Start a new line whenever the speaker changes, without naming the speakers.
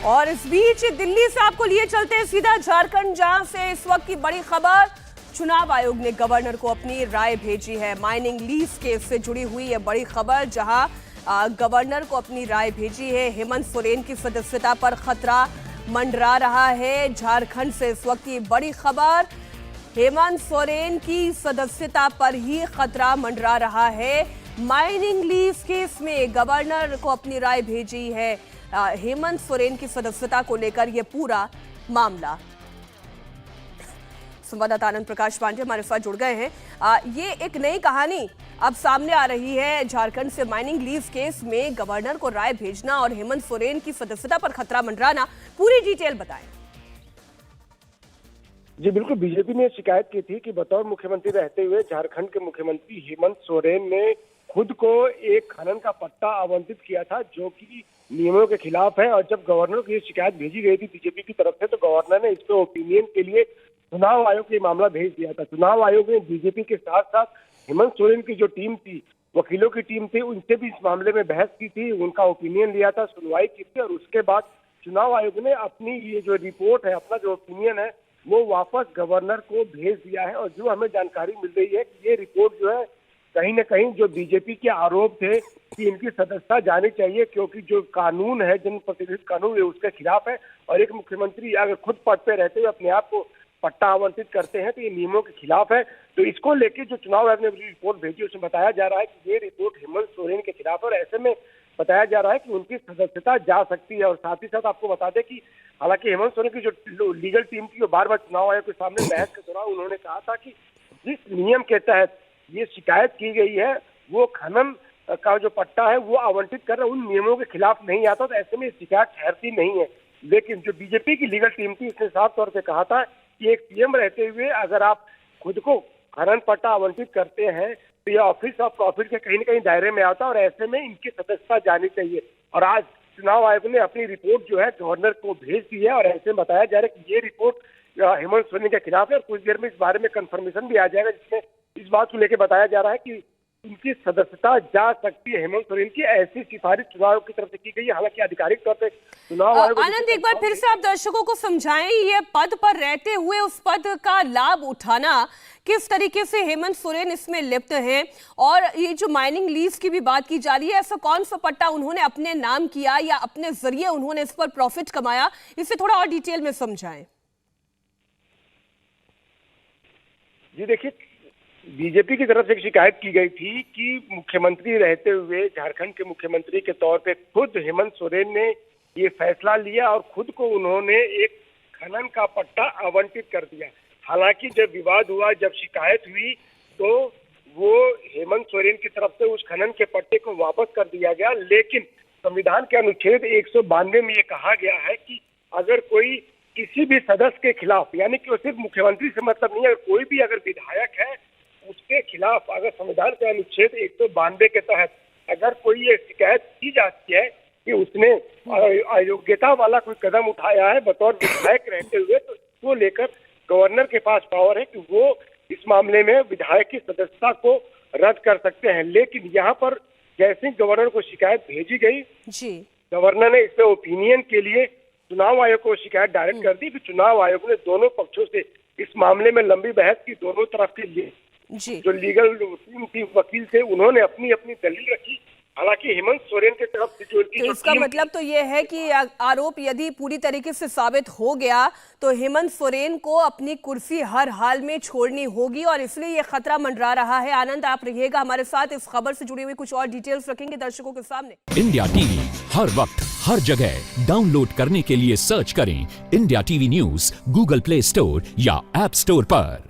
और इस बीच दिल्ली से आपको लिए चलते हैं सीधा झारखंड, जहां से इस वक्त की बड़ी खबर। चुनाव आयोग ने गवर्नर को अपनी राय भेजी है। माइनिंग लीज केस से जुड़ी हुई यह बड़ी खबर, जहां गवर्नर को अपनी राय भेजी है। हेमंत सोरेन की सदस्यता पर खतरा मंडरा रहा है। झारखंड से इस वक्त की बड़ी खबर, हेमंत सोरेन की सदस्यता पर ही खतरा मंडरा रहा है। माइनिंग लीज केस में गवर्नर को अपनी राय भेजी है हेमंत सोरेन की सदस्यता को लेकर यह पूरा मामला। संवाददाता आनंद प्रकाश पांडे हमारे साथ जुड़ गए हैं। ये एक नई कहानी अब सामने आ रही है। झारखंड से माइनिंग लीज केस में गवर्नर को राय भेजना और हेमंत सोरेन की सदस्यता पर खतरा मंडराना, पूरी डिटेल बताएं।
जी बिल्कुल, बीजेपी ने शिकायत की थी कि बतौर मुख्यमंत्री रहते हुए झारखंड के मुख्यमंत्री हेमंत सोरेन ने खुद को एक खनन का पट्टा आवंटित किया था, जो कि नियमों के खिलाफ है। और जब गवर्नर को ये शिकायत भेजी गई थी बीजेपी की तरफ से, तो गवर्नर ने इस पे ओपिनियन के लिए चुनाव आयोग को मामला भेज दिया था। चुनाव आयोग ने बीजेपी के साथ साथ हेमंत सोरेन की जो टीम थी, वकीलों की टीम थी, उनसे भी इस मामले में बहस की थी, उनका ओपिनियन लिया था, सुनवाई की थी। और उसके बाद चुनाव आयोग ने अपनी ये जो रिपोर्ट है, अपना जो ओपिनियन है, वो वापस गवर्नर को भेज दिया है। और जो हमें जानकारी मिल रही है कि ये रिपोर्ट जो है कहीं न कहीं जो बीजेपी के आरोप थे कि इनकी सदस्यता जानी चाहिए, क्योंकि जो कानून है, जनप्रतिनिधित्व कानून है, उसके खिलाफ है। और एक मुख्यमंत्री अगर खुद पद पे रहते हुए अपने आप को पट्टा आवंटित करते हैं तो ये नियमों के खिलाफ है। तो इसको लेकर जो चुनाव आयोग ने रिपोर्ट भेजी, उसमें बताया जा रहा है कि ये रिपोर्ट हेमंत सोरेन के खिलाफ है। और ऐसे में बताया जा रहा है कि उनकी सदस्यता जा सकती है। और साथ ही साथ आपको बता दें कि हालांकि हेमंत सोरेन की जो लीगल टीम थी, वो बार बार चुनाव आयोग के सामने बहस के दौरान उन्होंने कहा था कि जिस नियम के तहत ये शिकायत की गई है, वो खनन का जो पट्टा है वो आवंटित कर रहा है, उन नियमों के खिलाफ नहीं आता। तो ऐसे में शिकायत ठहरती नहीं है। लेकिन जो बीजेपी की लीगल टीम थी, इसने साफ तौर पे कहा था कि एक सीएम रहते हुए अगर आप खुद को खनन पट्टा आवंटित करते हैं तो यह ऑफिस ऑफ प्रॉफिट के कहीं न कहीं दायरे में आता है। और ऐसे में इनकी सदस्यता जानी चाहिए। और आज चुनाव आयोग ने अपनी रिपोर्ट जो है गवर्नर को भेज दी है। और ऐसे बताया जा रहा है कि ये रिपोर्ट हेमंत सोरेन के खिलाफ है। और कुछ देर में इस बारे में कंफर्मेशन भी आ जाएगा, जिसमें इस बात को लेकर बताया जा रहा है कि उनकी सदस्यता जा सकती है हेमंत सोरेन की। ऐसी सिफारिश चुनाव आयोग की तरफ से की गई है। हालांकि आधिकारिक तौर पर चुनाव आयोग
आनंद, एक बार फिर से आप दर्शकों को समझाएं, ये पद पर रहते हुए उस पद का लाभ उठाना, किस तरीके से हेमंत सोरेन इसमें लिप्त हैं। और ये जो माइनिंग लीज की भी बात की जा रही है, ऐसा कौन सा पट्टा उन्होंने अपने नाम किया या अपने जरिए उन्होंने इस पर प्रॉफिट कमाया, इसे थोड़ा और डिटेल में समझाएं।
जी देखिए, बीजेपी की तरफ से एक शिकायत की गई थी कि मुख्यमंत्री रहते हुए, झारखंड के मुख्यमंत्री के तौर पे खुद हेमंत सोरेन ने ये फैसला लिया और खुद को उन्होंने एक खनन का पट्टा आवंटित कर दिया। हालांकि जब विवाद हुआ, जब शिकायत हुई, तो वो हेमंत सोरेन की तरफ से उस खनन के पट्टे को वापस कर दिया गया। लेकिन संविधान के अनुच्छेद 192 में ये कहा गया है कि अगर कोई किसी भी सदस्य के खिलाफ, यानी कि वो सिर्फ मुख्यमंत्री से मतलब नहीं है, कोई भी अगर विधायक है उसके खिलाफ अगर संविधान के अनुच्छेद 192 के तहत अगर कोई ये शिकायत की जाती है कि उसने अयोग्यता वाला कोई कदम उठाया है बतौर विधायक रहते हुए, तो इसको लेकर गवर्नर के पास पावर है कि वो इस मामले में विधायक की सदस्यता को रद्द कर सकते हैं। लेकिन यहाँ पर जैसे ही गवर्नर को शिकायत भेजी गई जी, गवर्नर ने इस पे ओपिनियन के लिए चुनाव आयोग को शिकायत डायरेक्ट कर दी। फिर चुनाव आयोग ने दोनों पक्षों से इस मामले में लंबी बहस की। दोनों तरफ के लिए जो लीगल टीम थी, वकील थे, उन्होंने अपनी अपनी दलील रखी। हालांकि हेमंत सोरेन की तरफ से जो
इसका मतलब तो ये है कि आरोप यदि पूरी तरीके से साबित हो गया तो हेमंत सोरेन को अपनी कुर्सी हर हाल में छोड़नी होगी, और इसलिए ये खतरा मंडरा रहा है। आनंद, आप रहिएगा हमारे साथ, इस खबर से जुड़ी हुई कुछ और डिटेल्स रखेंगे दर्शकों के सामने।
इंडिया टीवी हर वक्त हर जगह डाउनलोड करने के लिए सर्च करें India TV news Google play store या ऐप स्टोर पर।